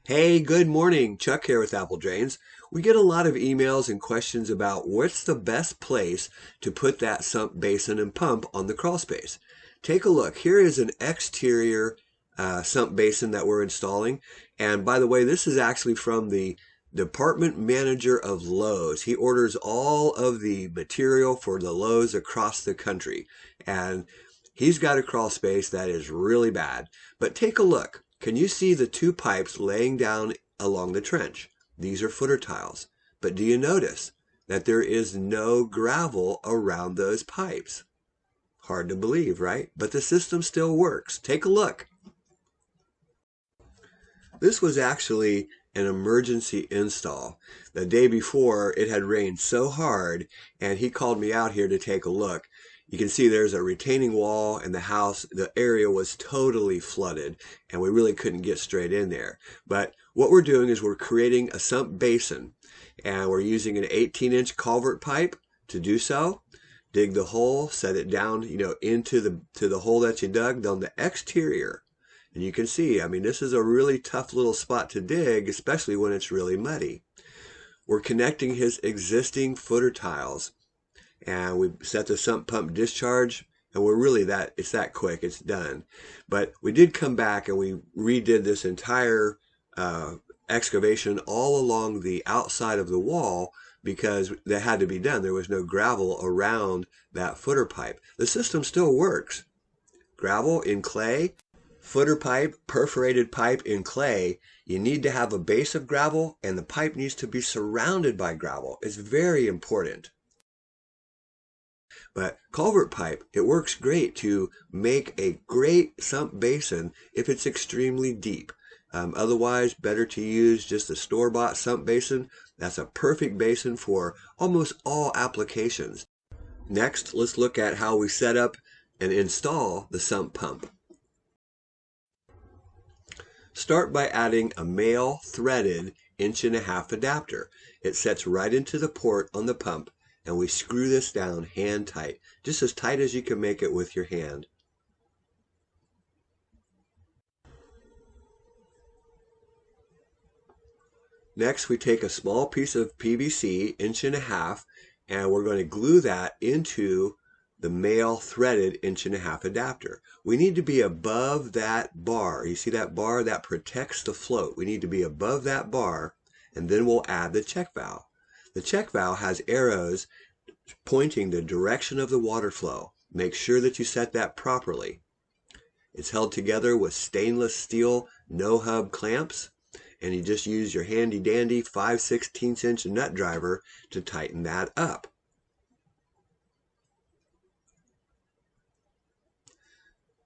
Hey, good morning. Chuck here with Apple Drains. We get a lot of emails and questions about what's the best place to put that sump basin and pump on the crawl space. Take a look. Here is an exterior sump basin that we're installing. And by the way, this is actually from the department manager of Lowe's. He orders all of the material for the Lowe's across the country. And he's got a crawl space that is really bad. But take a look. Can you see the two pipes laying down along the trench? These are footer tiles. But do you notice that there is no gravel around those pipes? Hard to believe, right? But the system still works. Take a look. This was actually an emergency install. The day before, it had rained so hard, and he called me out here to take a look. You can see there's a retaining wall in the house. The area was totally flooded, and we really couldn't get straight in there. But what we're doing is we're creating a sump basin, and we're using an 18-inch culvert pipe to do so. Dig the hole, set it down, into the hole that you dug on the exterior. And you can see, this is a really tough little spot to dig, especially when it's really muddy. We're connecting his existing footer tiles. And we set the sump pump discharge, and it's that quick, it's done. But we did come back and we redid this entire excavation all along the outside of the wall because that had to be done. There was no gravel around that footer pipe. The system still works. Gravel in clay, footer pipe, perforated pipe in clay. You need to have a base of gravel, and the pipe needs to be surrounded by gravel. It's very important. But culvert pipe, it works great to make a great sump basin if it's extremely deep. Otherwise, better to use just a store-bought sump basin. That's a perfect basin for almost all applications. Next, let's look at how we set up and install the sump pump. Start by adding a male threaded 1.5-inch adapter. It sets right into the port on the pump, and we screw this down hand tight, just as tight as you can make it with your hand. Next, we take a small piece of PVC, 1.5 inch, and we're going to glue that into the male threaded 1.5-inch adapter. We need to be above that bar. You see that bar? That protects the float. We need to be above that bar, and then we'll add the check valve. The check valve has arrows pointing the direction of the water flow. Make sure that you set that properly. It's held together with stainless steel no-hub clamps, and you just use your handy-dandy 5/16-inch nut driver to tighten that up.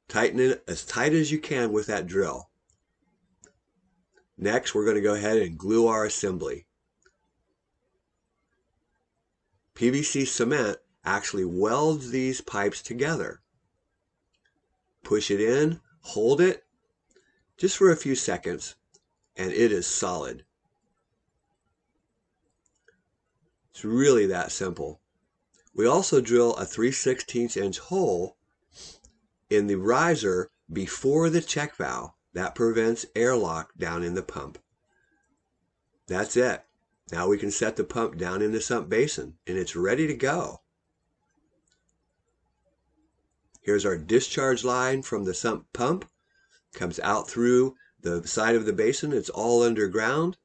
Tighten it as tight as you can with that drill. Next, we're going to go ahead and glue our assembly. PVC cement actually welds these pipes together. Push it in, hold it, just for a few seconds, and it is solid. It's really that simple. We also drill a 3/16-inch hole in the riser before the check valve. That prevents airlock down in the pump. That's it. Now we can set the pump down in the sump basin, and it's ready to go. Here's our discharge line from the sump pump. Comes out through the side of the basin. It's all underground.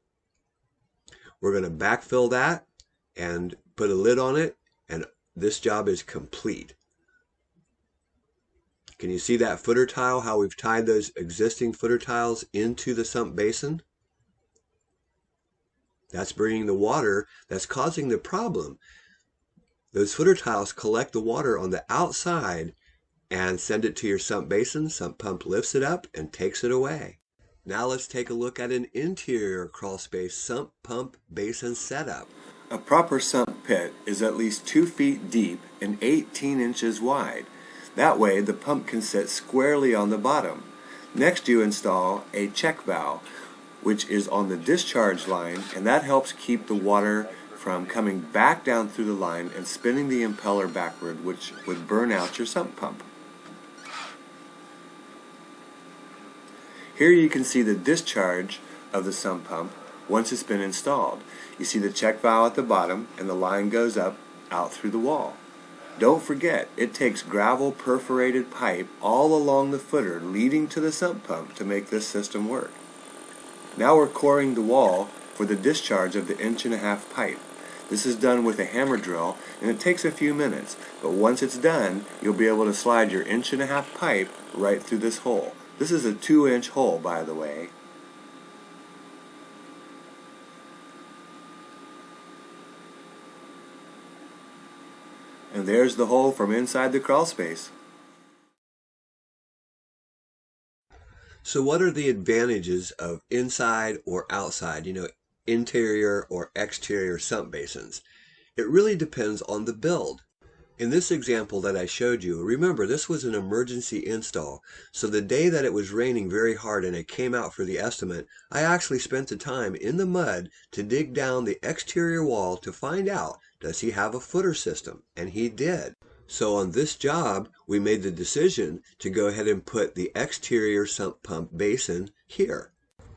We're going to backfill that and put a lid on it, and this job is complete. Can you see that footer tile, how we've tied those existing footer tiles into the sump basin? That's bringing the water that's causing the problem. Those footer tiles collect the water on the outside and send it to your sump basin. Sump pump lifts it up and takes it away. Now let's take a look at an interior crawl space sump pump basin setup. A proper sump pit is at least 2 feet deep and 18 inches wide. That way the pump can sit squarely on the bottom. Next you install a check valve, which is on the discharge line, and that helps keep the water from coming back down through the line and spinning the impeller backward, which would burn out your sump pump. Here you can see the discharge of the sump pump once it's been installed. You see the check valve at the bottom and the line goes up out through the wall. Don't forget, it takes gravel perforated pipe all along the footer leading to the sump pump to make this system work. Now we're coring the wall for the discharge of the 1.5-inch pipe. This is done with a hammer drill and it takes a few minutes, but once it's done, you'll be able to slide your 1.5-inch pipe right through this hole. This is a 2-inch hole, by the way. And there's the hole from inside the crawl space. So what are the advantages of inside or outside, interior or exterior sump basins? It really depends on the build. In this example that I showed you, remember this was an emergency install. So the day that it was raining very hard and I came out for the estimate, I actually spent the time in the mud to dig down the exterior wall to find out, does he have a footer system? And he did. So on this job, we made the decision to go ahead and put the exterior sump pump basin here.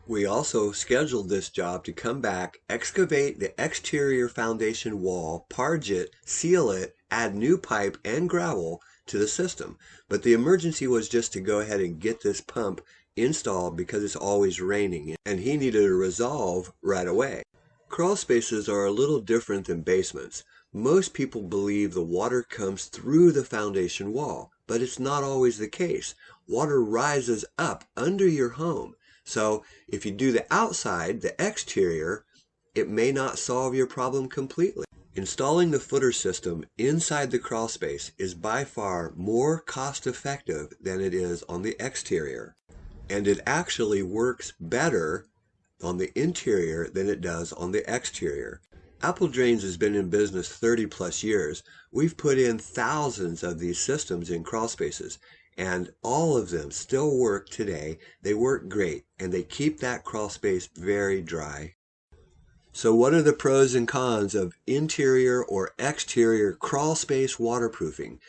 We also scheduled this job to come back, excavate the exterior foundation wall, parge it, seal it, add new pipe and gravel to the system. But the emergency was just to go ahead and get this pump installed because it's always raining and he needed a resolve right away. Crawl spaces are a little different than basements. Most people believe the water comes through the foundation wall, but it's not always the case. Water rises up under your home. So if you do the outside, the exterior, it may not solve your problem completely. Installing the footer system inside the crawl space is by far more cost effective than it is on the exterior. And it actually works better on the interior than it does on the exterior. Apple Drains has been in business 30 plus years. We've put in thousands of these systems in crawl spaces, and all of them still work today. They work great, and they keep that crawl space very dry. So what are the pros and cons of interior or exterior crawl space waterproofing?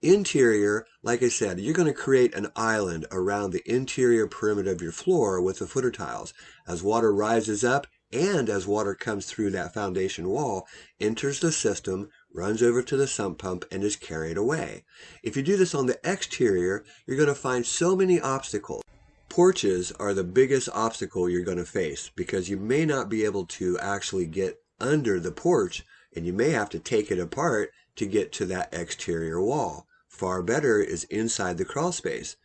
Interior, like I said, you're going to create an island around the interior perimeter of your floor with the footer tiles. As water rises up and as water comes through that foundation wall, enters the system, runs over to the sump pump, and is carried away. If you do this on the exterior, you're going to find so many obstacles. Porches are the biggest obstacle you're going to face because you may not be able to actually get under the porch and you may have to take it apart to get to that exterior wall. Far better is inside the crawl space.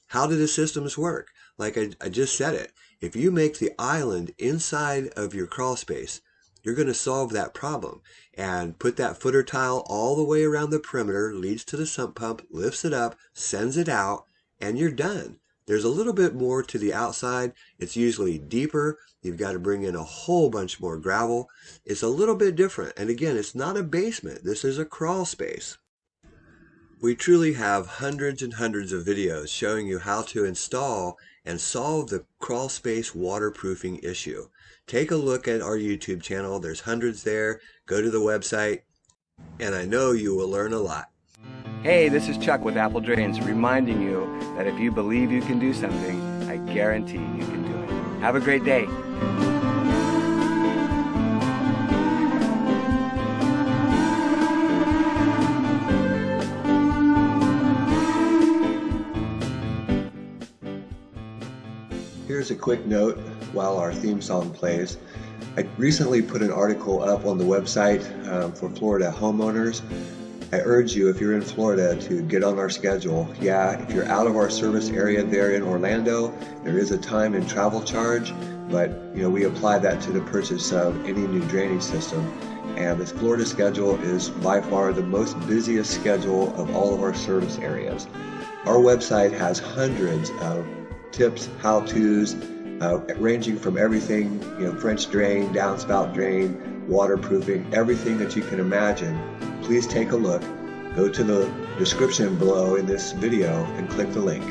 How do the systems work? Like I just said it. If you make the island inside of your crawl space, you're going to solve that problem and put that footer tile all the way around the perimeter, leads to the sump pump, lifts it up, sends it out, and you're done. There's a little bit more to the outside. It's usually deeper. You've got to bring in a whole bunch more gravel. It's a little bit different. And again, it's not a basement. This is a crawl space. We truly have hundreds and hundreds of videos showing you how to install and solve the crawl space waterproofing issue. Take a look at our YouTube channel. There's hundreds there. Go to the website, and I know you will learn a lot. Hey, this is Chuck with Apple Drains, reminding you that if you believe you can do something, I guarantee you can do it. Have a great day. Here's a quick note while our theme song plays. I recently put an article up on the website for Florida homeowners. I urge you, if you're in Florida, to get on our schedule. Yeah, if you're out of our service area there in Orlando, there is a time and travel charge, but we apply that to the purchase of any new drainage system. And this Florida schedule is by far the most busiest schedule of all of our service areas. Our website has hundreds of tips, how-tos, ranging from everything, French drain, downspout drain, waterproofing, everything that you can imagine. Please take a look. Go to the description below in this video and click the link.